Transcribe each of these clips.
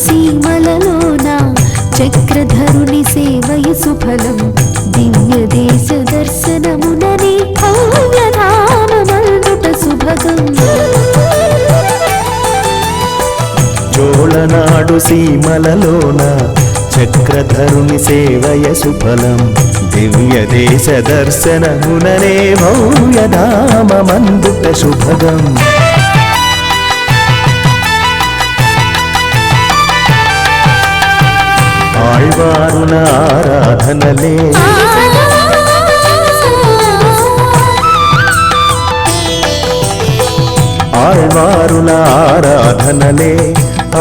సీమలలోన చక్రధరుని సేవయ సుఫలం దివ్య దేశ దర్శనమునని భవ్యధామమందుట సుభగం చోళనాడు సీమలలోన చక్రధరుని సేవయ సుఫలం దివ్య దేశ దర్శనముననే భవ్యధామమందుట శుభగం ఆళ్వారుల ఆరాధనలే ఆళ్వారుల ఆరాధనలే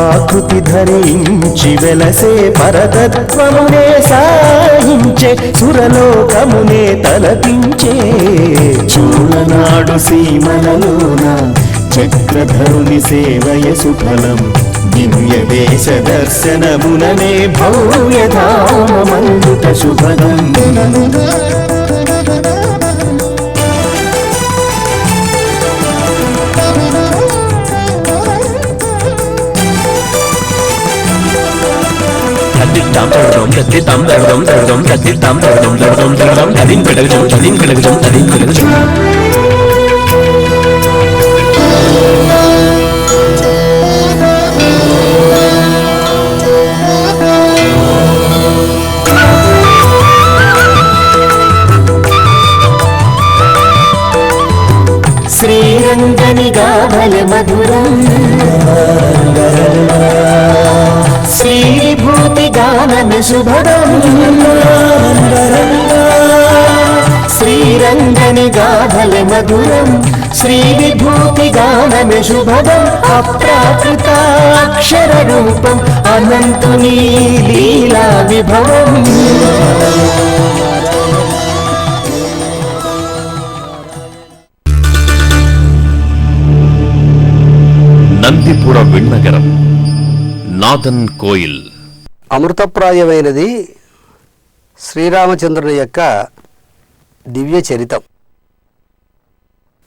ఆకృతి ధరించి వెలసే పరతత్వమునే సాహించే సురలోకమునే తలపించే చోళనాడు సీమలలోన చక్రధరుని సేవయ సుఫలం దివ్య దేశ దర్శనముననే భవ్యధామమందుట శుభగం శ్రీరంగని గాభల మధురం శ్రీభూతి గానన శుభదం శ్రీరంగని గాభల మధురం శ్రీవిభూతి గానన శుభదం అప్రాకృతాక్షర రూపం అనంతుని లీలా విభవం నందిపుర విన్నగరం నాదన్ కోయిల్ అమృతప్రాయమైనది శ్రీరామచంద్రుని యొక్క దివ్య చరితం.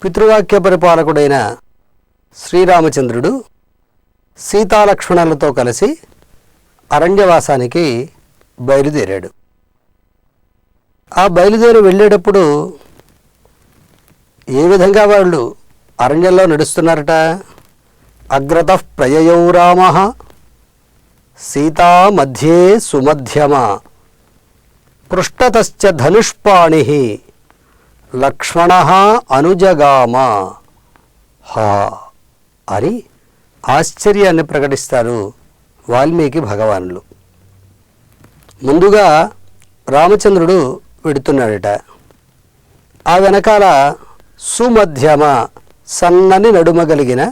పితృవాక్య పరిపాలకుడైన శ్రీరామచంద్రుడు సీతాలక్ష్మణులతో కలిసి అరణ్యవాసానికి బయలుదేరాడు. ఆ బయలుదేరి వెళ్ళేటప్పుడు ఏ విధంగా వాళ్ళు అరణ్యంలో నడుస్తున్నారట. అగ్రతః ప్రయయౌ రామః సీతా మధ్యే సుమధ్యమా పృష్ఠతశ్చ ధనుష్పాణిః లక్ష్మణః అనుజగామ హా అని ఆశ్చర్యాన్ని ప్రకటిస్తారు వాల్మీకి భగవానులు. ముందుగా రామచంద్రుడు వెడుతున్నాడట. ఆ వెనకాల సుమధ్యమ సన్నని నడుమగలిగిన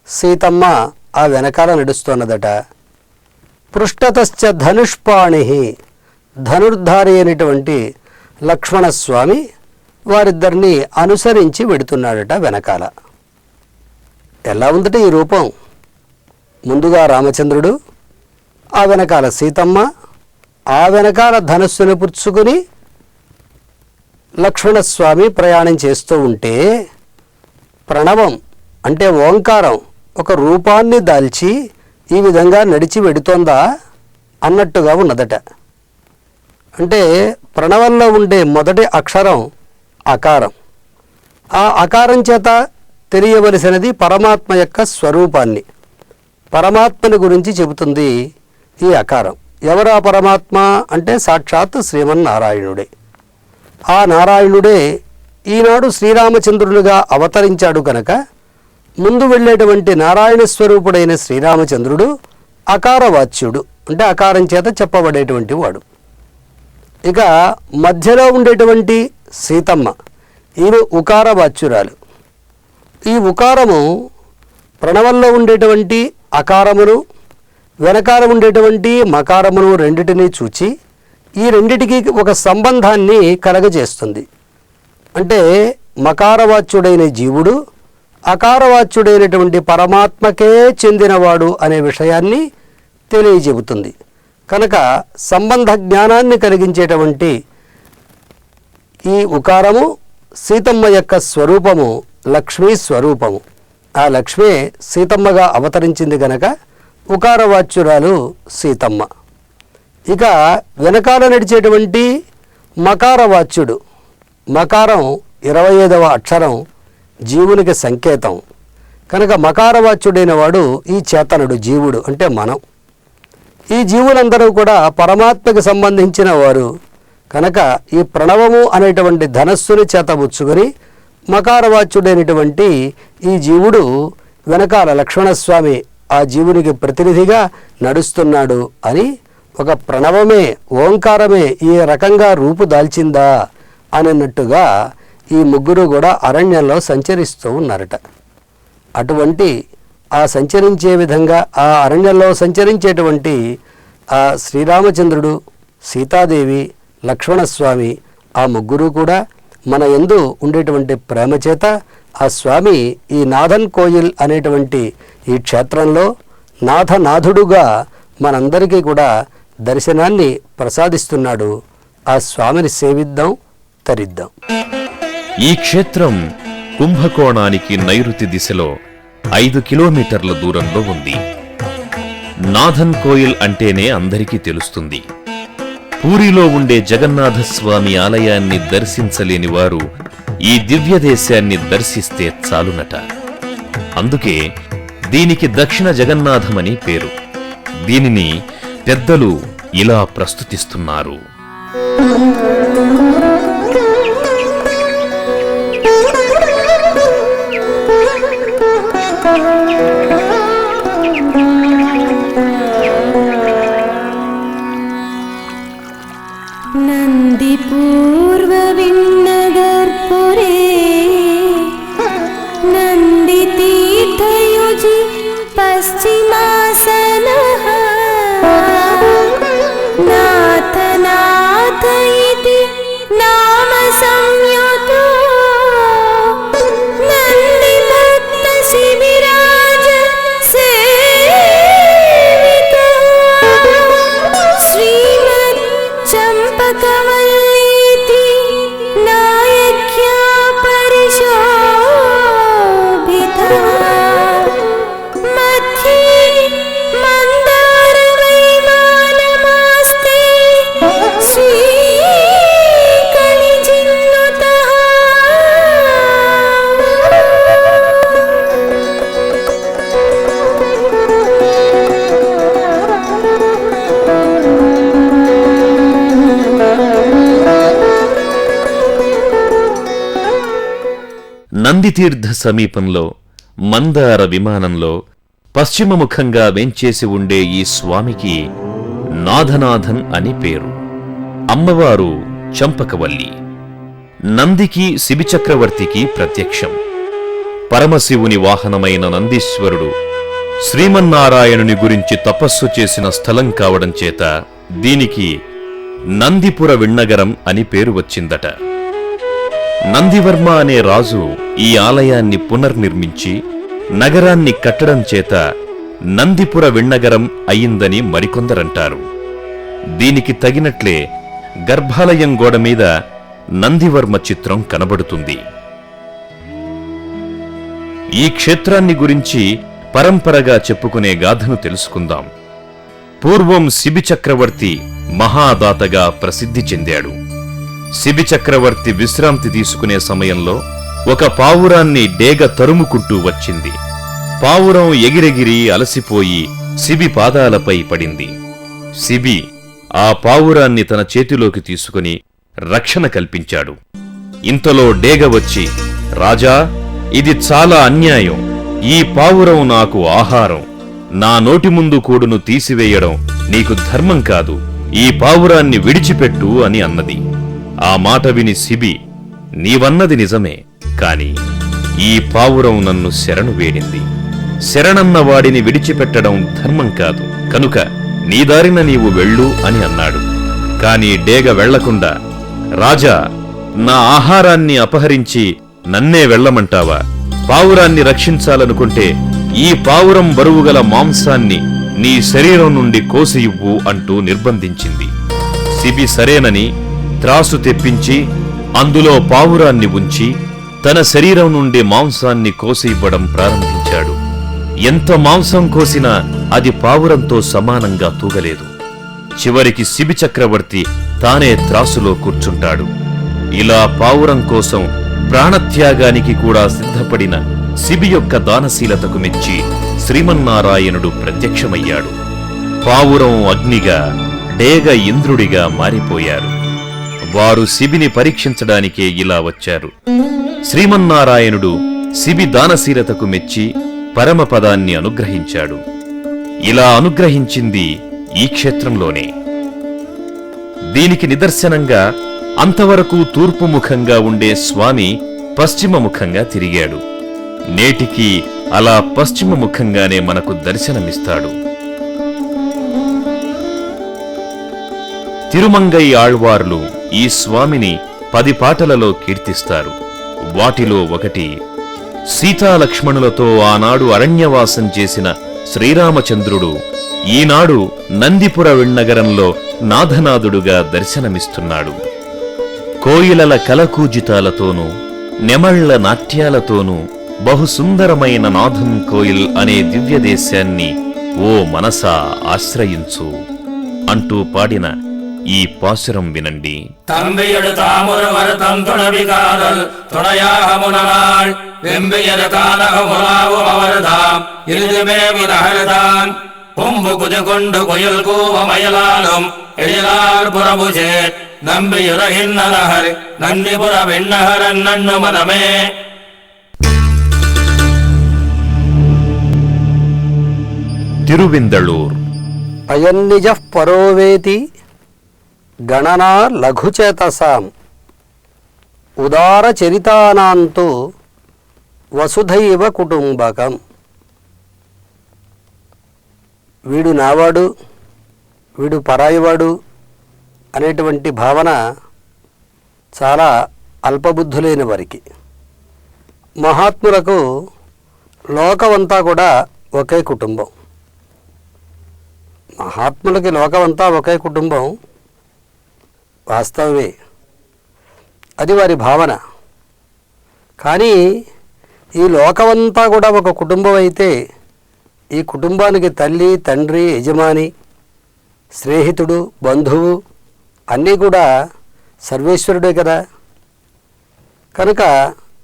సీతమ్మ ఆ వెనకాల నడుస్తున్నదట. పృష్ఠతశ్చ ధనుష్పాణి ధనుర్ధారి అయినటువంటి లక్ష్మణస్వామి వారిద్దరిని అనుసరించి వెడుతున్నాడట వెనకాల. ఎలా ఉందట ఈ రూపం? ముందుగా రామచంద్రుడు, ఆ వెనకాల సీతమ్మ, ఆ వెనకాల ధనుస్సును పుచ్చుకుని లక్ష్మణస్వామి ప్రయాణం చేస్తూ ఉంటే ప్రణవం అంటే ఓంకారం ఒక రూపాన్ని దాల్చి ఈ విధంగా నడిచి వెడుతోందా అన్నట్టుగా ఉన్నదట. అంటే ప్రణవంలో ఉండే మొదటి అక్షరం అకారం. ఆ అకారం చేత తెలియవలసినది పరమాత్మ యొక్క స్వరూపాన్ని, పరమాత్మని గురించి చెబుతుంది ఈ అకారం. ఎవరా పరమాత్మ అంటే సాక్షాత్ శ్రీమన్నారాయణుడే. ఆ నారాయణుడే ఈనాడు శ్రీరామచంద్రునిగా అవతరించాడు కనుక ముందు వెళ్ళేటువంటి నారాయణ స్వరూపుడైన శ్రీరామచంద్రుడు అకారవాచ్యుడు, అంటే అకారం చేత చెప్పబడేటువంటి వాడు. ఇక మధ్యలో ఉండేటువంటి సీతమ్మ, ఈమె ఉకారవాచ్యురాలు. ఈ ఉకారము ప్రణవంలో ఉండేటువంటి అకారమును వెనకాల ఉండేటువంటి మకారమును రెండిటినీ చూచి ఈ రెండిటికి ఒక సంబంధాన్ని కలగజేస్తుంది. అంటే మకారవాచ్యుడైన జీవుడు అకారవాచ్యుడైనటువంటి పరమాత్మకే చెందినవాడు అనే విషయాన్ని తెలియజెబుతుంది. కనుక సంబంధ జ్ఞానాన్ని కలిగించేటువంటి ఈ ఉకారము సీతమ్మ యొక్క స్వరూపము లక్ష్మీ స్వరూపము. ఆ లక్ష్మే సీతమ్మగా అవతరించింది కనుక ఉకారవాచ్యురాలు సీతమ్మ. ఇక వెనకాల నడిచేటువంటి మకారవాచ్యుడు, మకారం 25వ అక్షరం జీవునికి సంకేతం కనుక మకారవాచ్యుడైన వాడు ఈ చేతనుడు, జీవుడు అంటే మనం. ఈ జీవులందరూ కూడా పరమాత్మకి సంబంధించిన వారు కనుక ఈ ప్రణవము అనేటువంటి ధనస్సుని చేతబుచ్చుకొని మకారవాచ్యుడైనటువంటి ఈ జీవుడు వెనకాల లక్ష్మణస్వామి ఆ జీవునికి ప్రతినిధిగా నడుస్తున్నాడు అని ఒక ప్రణవమే, ఓంకారమే ఈ రకంగా రూపు దాల్చిందా అన్నట్టుగా ఈ ముగ్గురు కూడా అరణ్యంలో సంచరిస్తూ ఉన్నారట. అటువంటి ఆ సంచరించే విధంగా ఆ అరణ్యంలో సంచరించేటువంటి ఆ శ్రీరామచంద్రుడు, సీతాదేవి, లక్ష్మణస్వామి ఆ ముగ్గురు కూడా మన యందు ఉండేటువంటి ప్రేమ చేత ఆ స్వామి ఈ నాథన్ కోయిల్ అనేటువంటి ఈ క్షేత్రంలో నాథనాథుడుగా మనందరికీ కూడా దర్శనాన్ని ప్రసాదిస్తున్నాడు. ఆ స్వామిని సేవిద్దాం, తరిద్దాం. ఈ క్షేత్రం కుంభకోణానికి నైరుతి దిశలో 5 కిలోమీటర్ల దూరంలో ఉంది. నాథన్ కోయిల్ అంటేనే అందరికీ తెలుస్తుంది. పూరిలో ఉండే జగన్నాథస్వామి ఆలయాన్ని దర్శించలేని వారు ఈ దివ్యదేశాన్ని దర్శిస్తే చాలునట. అందుకే దీనికి దక్షిణ జగన్నాథమని పేరు. దీనిని పెద్దలు ఇలా ప్రస్తుతిస్తున్నారు. नन्दिपूर्वविन्नगर्पुरे नन्दितीर्थयुजि पश्चिमासनः नाथ नाथ इति नाम संयुतो नन्दिभक्तशिबिराज सेवितो श्रीमत् चम्पकवल्लीति नायक्या परिशोभिता मध्ये मन्दारवैमानमास्ते श्रीकलिजिन्नुतः నందితీర్థ సమీపంలో మందార విమానంలో పశ్చిమముఖంగా వెంచేసి ఉండే ఈ స్వామికి నాథనాథన్ అని పేరు. అమ్మవారు చంపకవల్లి. నందికి శిబిచక్రవర్తికి ప్రత్యక్షం. పరమశివుని వాహనమైన నందీశ్వరుడు శ్రీమన్నారాయణుని గురించి తపస్సు చేసిన స్థలం కావడం చేత దీనికి నందిపుర విన్నగరం అని పేరు వచ్చిందట. నందివర్మ అనే రాజు ఈ ఆలయాన్ని పునర్నిర్మించి నగరాన్ని కట్టడం చేత నందిపుర విన్నగరం అయిందని మరికొందరంటారు. దీనికి తగినట్లే గర్భాలయం గోడ మీద నందివర్మ చిత్రం కనబడుతుంది. ఈ క్షేత్రాన్ని గురించి పరంపరగా చెప్పుకునే గాథను తెలుసుకుందాం. పూర్వం శిబి చక్రవర్తి మహాదాతగా ప్రసిద్ధి చెందాడు. శిబి చక్రవర్తి విశ్రాంతి తీసుకునే సమయంలో ఒక పావురాన్ని డేగ తరుముకుంటూ వచ్చింది. పావురం ఎగిరెగిరి అలసిపోయి శిబి పాదాలపై పడింది. శిబి ఆ పావురాన్ని తన చేతిలోకి తీసుకుని రక్షణ కల్పించాడు. ఇంతలో డేగ వచ్చి, రాజా, ఇది చాలా అన్యాయం. ఈ పావురం నాకు ఆహారం. నా నోటి ముందు కూడును తీసివేయడం నీకు ధర్మం కాదు. ఈ పావురాన్ని విడిచిపెట్టు అని అన్నది. ఆ మాట విని శిబి, నీవన్నది నిజమే, కాని ఈ పావురం నన్ను శరణు వేడింది. శరణన్న వాడిని విడిచిపెట్టడం ధర్మం కాదు, కనుక నీ దారిన నీవు వెళ్ళు అని అన్నాడు. కాని డేగ వెళ్లకుండా, రాజా, నా ఆహారాన్ని అపహరించి నన్నే వెళ్లమంటావా? పావురాన్ని రక్షించాలనుకుంటే ఈ పావురం బరువుగల మాంసాన్ని నీ శరీరం నుండి కోసి ఇవ్వు అంటూ నిర్బంధించింది. శిబి సరేనని త్రాసు తెప్పించి అందులో పావురాన్ని ఉంచి తన శరీరం నుండి మాంసాన్ని కోసి ఇవ్వడం ప్రారంభించాడు. ఎంత మాంసం కోసినా అది పావురంతో సమానంగా తూగలేదు. చివరికి శిబి చక్రవర్తి తానే త్రాసులో కూర్చుంటాడు. ఇలా పావురం కోసం ప్రాణత్యాగానికి కూడా సిద్ధపడిన శిబి యొక్క దానశీలతకు మెచ్చి శ్రీమన్నారాయణుడు ప్రత్యక్షమయ్యాడు. పావురం అగ్నిగా, డేగ ఇంద్రుడిగా మారిపోయారు. వారు శిబిని పరీక్షించడానికే ఇలా వచ్చారు. శ్రీమన్నారాయణుడు శిబి దానశీలతకు మెచ్చి పరమపదాన్ని అనుగ్రహించాడు. ఇలా అనుగ్రహించింది ఈ క్షేత్రంలోనే. దీనికి నిదర్శనంగా అంతవరకు తూర్పు ముఖంగా ఉండే స్వామి పశ్చిమ ముఖంగా తిరిగాడు. నేటికి అలా పశ్చిమ ముఖంగానే మనకు దర్శనమిస్తాడు. తిరుమంగై ఆళ్వార్లు ఈ స్వామిని 10 పాటలలో కీర్తిస్తారు. వాటిలో ఒకటి సీతాలక్ష్మణులతో ఆనాడు అరణ్యవాసం చేసిన శ్రీరామచంద్రుడు ఈనాడు నందిపుర విన్నగరంలో నాథనాథుడుగా దర్శనమిస్తున్నాడు. కోయిలల కలకూజితాలతోనూ నెమళ్ల నాట్యాలతోనూ బహుసుందరమైన నాథం కోయిల్ అనే దివ్యదేశాన్ని ఓ మనసా ఆశ్రయించు అంటూ పాడిన ఈ పాసురం వినండి. தம்பியெடுத்தாமுருவருத்தம் துணவிகாதல் துணையாகமுனாள் வெம்பியெடுத்தானகமுலாவும் அவர்தாம் இருதுமே விதகர்தான் பொம்பு குது கொண்டு குயில் கூவமயலாலும் எழிலார் புறபுஜே நம்பியுரகின்னலகர் நன்னிபுர விண்ணகரன் நன்னு மதமே. తిరువిందళూర్. అయన్నిజ పరోవేతి గణనా లఘుచేతసాం ఉదారచరితానాంతు వసుధైవ కుటుంబకం. వీడు నావాడు, వీడు పరాయివాడు అనేటువంటి భావన చాలా అల్పబుద్ధులైన వారికి. మహాత్ములకు లోకమంతా కూడా ఒకే కుటుంబం. మహాత్ములకి లోకమంతా ఒకే కుటుంబం వాస్తవమే, అది వారి భావన. కానీ ఈ లోకమంతా కూడా ఒక కుటుంబం అయితే ఈ కుటుంబానికి తల్లి, తండ్రి, యజమాని, స్నేహితుడు, బంధువు అన్నీ కూడా సర్వేశ్వరుడే కదా. కనుక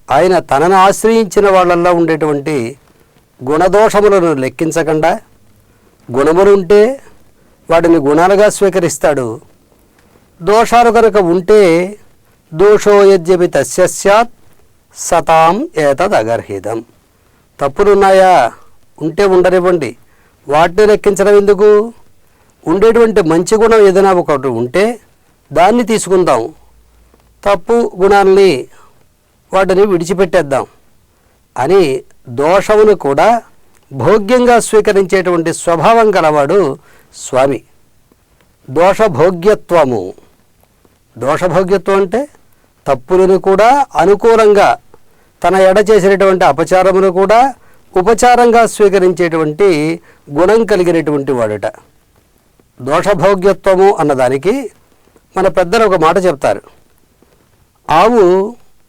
ఆయన తనను ఆశ్రయించిన వాళ్ళల్లో ఉండేటువంటి గుణదోషములను లెక్కించకుండా గుణములుంటే వాటిని గుణాలుగా స్వీకరిస్తాడు. దోషాలు కనుక ఉంటే దోషో యద్యపి తస్య స్యాత్ సతాం ఏతదగర్హితం. తప్పులున్నాయా, ఉంటే ఉండనివ్వండి, వాటిని లెక్కించడం ఎందుకు? ఉండేటువంటి మంచి గుణం ఏదైనా ఒకటి ఉంటే దాన్ని తీసుకుందాం, తప్పు గుణాలని వాటిని విడిచిపెట్టేద్దాం అని దోషమును కూడా భోగ్యంగా స్వీకరించేటువంటి స్వభావం గలవాడు స్వామి. దోషభోగ్యత్వము. దోషభోగ్యత్వం అంటే తప్పులను కూడా అనుకూలంగా, తన ఎడ చేసినటువంటి అపచారమును కూడా ఉపచారంగా స్వీకరించేటువంటి గుణం కలిగినటువంటి వాడుట. దోషభోగ్యత్వము అన్నదానికి మన పెద్దలు ఒక మాట చెప్తారు. ఆవు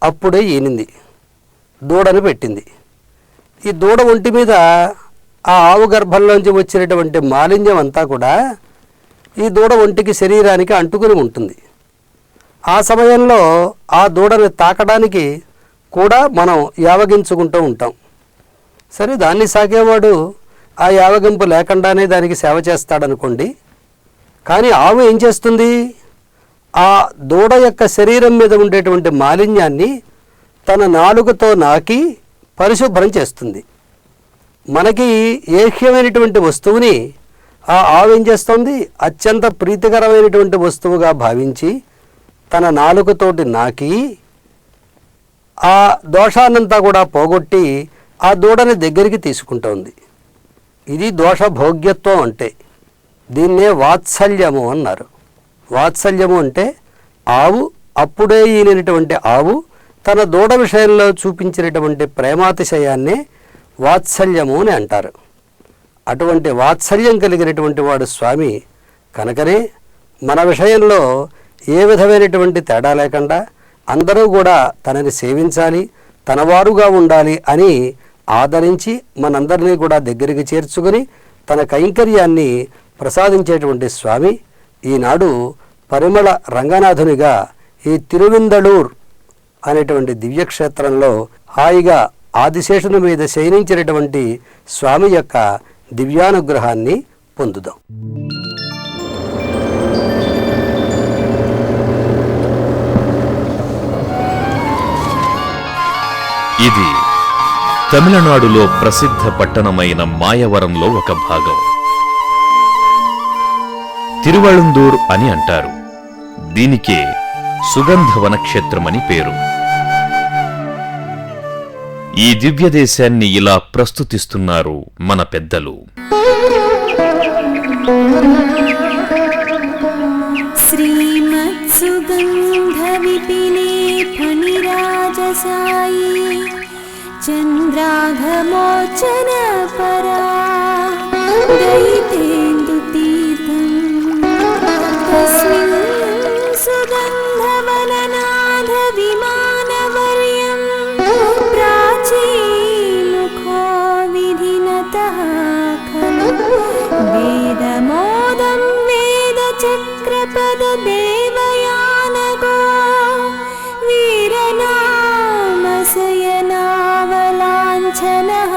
అప్పుడే ఈనింది, దూడను పెట్టింది. ఈ దూడ ఒంటి మీద ఆ ఆవు గర్భంలోంచి వచ్చినటువంటి మాలిన్యం అంతా కూడా ఈ దూడ ఒంటికి, శరీరానికి అంటుకుని ఉంటుంది. ఆ సమయంలో ఆ దూడను తాకడానికి కూడా మనం యావగించుకుంటూ ఉంటాం. సరే, దాన్ని సాగేవాడు ఆ యావగింపు లేకుండానే దానికి సేవ చేస్తాడనుకోండి. కానీ ఆవు ఏం చేస్తుంది? ఆ దూడ యొక్క శరీరం మీద ఉండేటువంటి మాలిన్యాన్ని తన నాలుకతో నాకి పరిశుభ్రం చేస్తుంది. మనకి ఏహ్యమైనటువంటి వస్తువుని ఆ ఆవు ఏం చేస్తుంది? అత్యంత ప్రీతికరమైనటువంటి వస్తువుగా భావించి తన నాలుకతోటి నాకి ఆ దోషాన్నంతా కూడా పోగొట్టి ఆ దూడని దగ్గరికి తీసుకుంటోంది. ఇది దోషభోగ్యత్వం అంటే. దీన్నే వాత్సల్యము అన్నారు. వాత్సల్యము అంటే ఆవు, అప్పుడే ఈనినటువంటి ఆవు తన దూడ విషయంలో చూపించినటువంటి ప్రేమాతిశయాన్నే వాత్సల్యము అని అంటారు. అటువంటి వాత్సల్యం కలిగినటువంటి వాడు స్వామి. కనుకనే మన విషయంలో ఏ విధమైనటువంటి తేడా లేకుండా అందరూ కూడా తనని సేవించాలి, తనవారుగా ఉండాలి అని ఆదరించి మనందరినీ కూడా దగ్గరికి చేర్చుకుని తన కైంకర్యాన్ని ప్రసాదించేటువంటి స్వామి ఈనాడు పరిమళ రంగనాథునిగా ఈ తిరువిందళూర్ అనేటువంటి దివ్యక్షేత్రంలో హాయిగా ఆదిశేషుని మీద శయనించినటువంటి స్వామి యొక్క దివ్యానుగ్రహాన్ని పొందుదాం. ఇది తమిళనాడులో ప్రసిద్ధ పట్టణమైన మాయవరంలో ఒక భాగం. తిరువళందూర్ అని అంటారు. దీనికే సుగంధవన క్షేత్రమని పేరు. ఈ దివ్యదేశాన్ని ఇలా ప్రస్తుతిస్తున్నారు మన పెద్దలు. శ్రీమత్సుగంధ విపినే ఫణిరాజసాయి చంద్రాఘమోచన పరా దయితేందు తీర్థం తస్మిన్ సుగంధవననాథ విమానవర్యం ప్రాచీముఖో విధినతః ఖలు వేదమోదం వేదచక్రపద దేవయానగో వీరనామశయనావలాంఛనః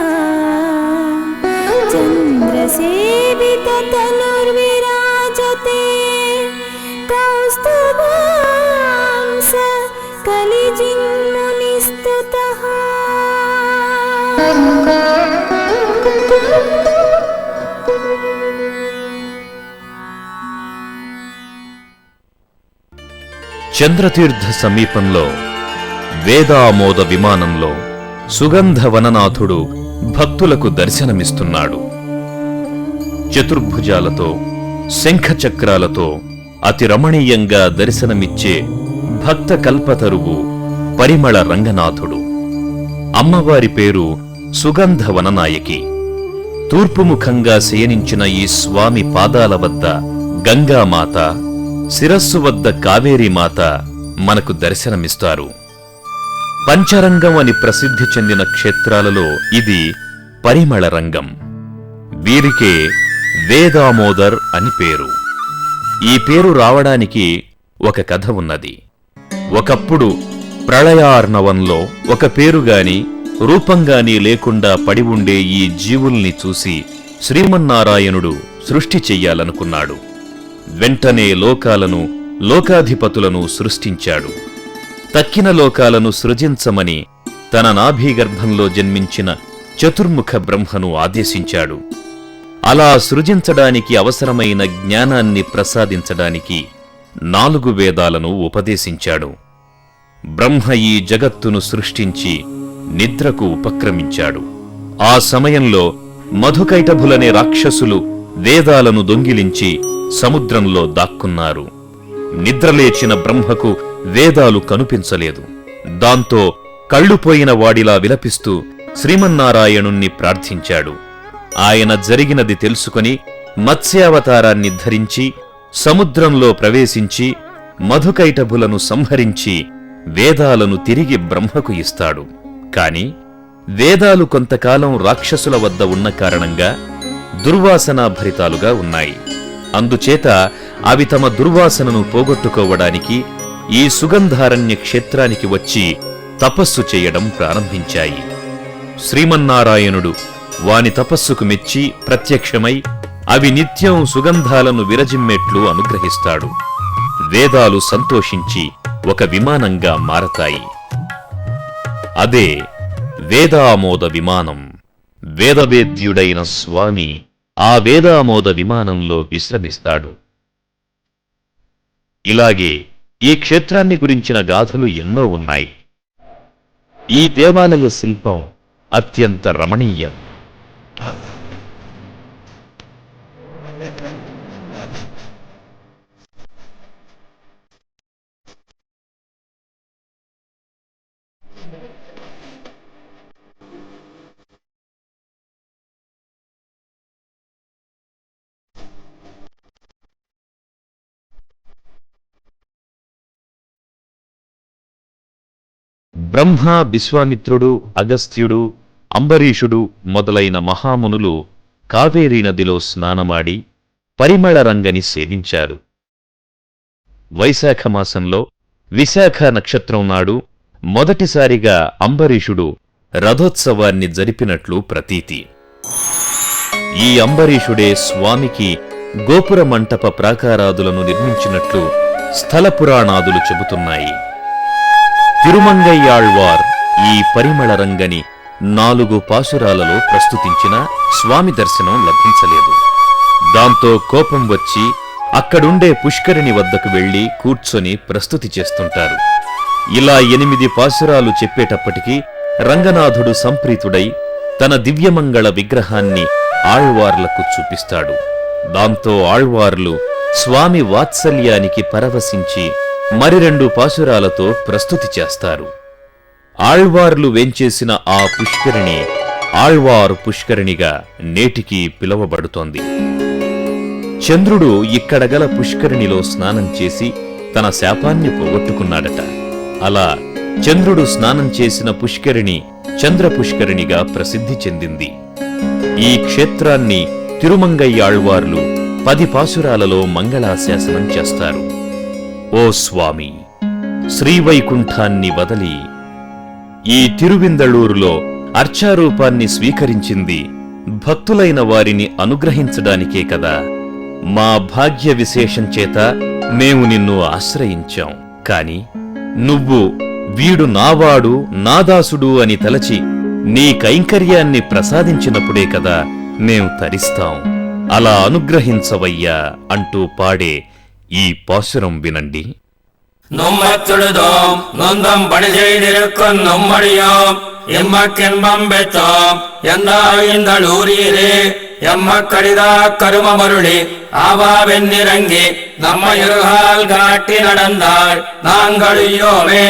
చంద్రసేవితతనుర్విరాజతే కౌస్తుభాంస కలిజిన్మునిస్తుతః. చంద్రతీర్థ సమీపంలో వేదామోద విమానంలో సుగంధవననాథుడు భక్తులకు దర్శనమిస్తున్నాడు. చతుర్భుజాలతో శంఖచక్రాలతో అతి రమణీయంగా దర్శనమిచ్చే భక్త కల్పతరువు పరిమళ రంగనాథుడు. అమ్మవారి పేరు సుగంధవననాయకి. తూర్పుముఖంగా శయనించిన ఈ స్వామి పాదాల వద్ద గంగామాత, శిరస్సు వద్ద కావేరీమాత మనకు దర్శనమిస్తారు. పంచరంగం అని ప్రసిద్ధి చెందిన క్షేత్రాలలో ఇది పరిమళ రంగం. వీరికే వేదామోదర్ అని పేరు. ఈ పేరు రావడానికి ఒక కథ ఉన్నది. ఒకప్పుడు ప్రళయార్ణవంలో ఒక పేరుగాని రూపంగాని లేకుండా పడి ఉండే ఈ జీవుల్ని చూసి శ్రీమన్నారాయణుడు సృష్టి చెయ్యాలనుకున్నాడు. వెంటనే లోకాలను, లోకాధిపతులను సృష్టించాడు. తక్కిన లోకాలను సృజించమని తన నాభీగర్భంలో జన్మించిన చతుర్ముఖ బ్రహ్మను ఆదేశించాడు. అలా సృజించడానికి అవసరమైన జ్ఞానాన్ని ప్రసాదించడానికి 4 వేదాలను ఉపదేశించాడు. బ్రహ్మ ఈ జగత్తును సృష్టించి నిద్రకు ఉపక్రమించాడు. ఆ సమయంలో మధుకైటభులనే రాక్షసులు వేదాలను దొంగిలించి సముద్రంలో దాక్కున్నారు. నిద్రలేచిన బ్రహ్మకు వేదాలు కనిపించలేదు. దాంతో కళ్ళుపోయిన వాడిలా విలపిస్తూ శ్రీమన్నారాయణుణ్ణి ప్రార్థించాడు. ఆయన జరిగినది తెలుసుకొని మత్స్యావతారాన్ని ధరించి సముద్రంలో ప్రవేశించి మధుకైటభులను సంహరించి వేదాలను తిరిగి బ్రహ్మకు ఇస్తాడు. కాని వేదాలు కొంతకాలం రాక్షసుల వద్ద ఉన్న కారణంగా దుర్వాసనాభరితాలుగా ఉన్నాయి. అందుచేత అవి తమ దుర్వాసనను పోగొట్టుకోవడానికి ఈ సుగంధారణ్య క్షేత్రానికి వచ్చి తపస్సు చేయడం ప్రారంభించాయి. శ్రీమన్నారాయణుడు వాని తపస్సుకు మెచ్చి ప్రత్యక్షమై అవి నిత్యం సుగంధాలను విరజిమ్మేట్లు అనుగ్రహిస్తాడు. వేదాలు సంతోషించి ఒక విమానంగా మారతాయి. అదే వేదామోద విమానం. వేదవేద్యుడైన స్వామి ఆ వేదామోద విమానంలో విశ్రమిస్తాడు. ఇలాగే ఈ క్షేత్రాన్ని గురించిన గాథలు ఎన్నో ఉన్నాయి. ఈ దేవాలయ శిల్పం అత్యంత రమణీయం. బ్రహ్మ, విశ్వామిత్రుడు, అగస్త్యుడు, అంబరీషుడు మొదలైన మహామునులు కావేరీ నదిలో స్నానమాడి పరిమళ రంగని సేవించారు. వైశాఖ మాసంలో విశాఖ నక్షత్రం నాడు మొదటిసారిగా అంబరీషుడు రథోత్సవాన్ని జరిపినట్లు ప్రతీతి. ఈ అంబరీషుడే స్వామికి గోపుర మంటప ప్రాకారాదులను నిర్మించినట్లు స్థల పురాణాదులు చెబుతున్నాయి. తిరుమంగయ్యాళ్వార్ ఈ పరిమళ రంగని 4 పాసురాలలో ప్రస్తుతించినా స్వామి దర్శనం లభించలేదు. దాంతో కోపం వచ్చి అక్కడుండే పుష్కరిణి వద్దకు వెళ్లి కూర్చొని ప్రస్తుతి చేస్తుంటారు. ఇలా 8 పాసురాలు చెప్పేటప్పటికీ రంగనాథుడు సంప్రీతుడై తన దివ్యమంగళ విగ్రహాన్ని ఆళ్వార్లకు చూపిస్తాడు. దాంతో ఆళ్వార్లు స్వామి వాత్సల్యానికి పరవశించి మరి 2 పాసురాలతో ప్రస్తుతి చేస్తారు. ఆళ్వార్లు వేంచేసిన ఆ పుష్కరిణి ఆళ్వారు పుష్కరిణిగా నేటికి పిలువబడుతోంది. చంద్రుడు ఇక్కడ గల పుష్కరిణిలో స్నానం చేసి తన శాపాన్ని పోగొట్టుకున్నాడట. అలా చంద్రుడు స్నానం చేసిన పుష్కరిణి చంద్ర పుష్కరిణిగా ప్రసిద్ధి చెందింది. ఈ క్షేత్రాన్ని తిరుమంగయ్యాళ్వార్లు 10 పాసురాలలో మంగళాశాసనం చేస్తారు. ఓ స్వామి, శ్రీవైకుంఠాన్ని వదలి ఈ తిరువిందళూరులో అర్చారూపాన్ని స్వీకరించింది భక్తులైన వారిని అనుగ్రహించడానికే కదా. మా భాగ్య విశేషం చేత మేము నిన్ను ఆశ్రయించాం. కాని నువ్వు వీడు నావాడు నాదాసుడు అని తలచి నీ కైంకర్యాన్ని ప్రసాదించినప్పుడే కదా మేం తరిస్తాం. అలా అనుగ్రహించవయ్యా అంటూ పాడే ఈ పాసురం వినండి. நும்மத்துடுதோம் நொந்தம் பணி செய்திருக்கும் நும்மடியோம் எம்மக்கென்பம் பெற்றோம் எந்தாயிந்தளூரீரே எம்மக்கடிதா கருமமருளி ஆவாவென்னிறங்கி நம்மயிருகால் காட்டி நடந்தாள் நாங்களுயோமே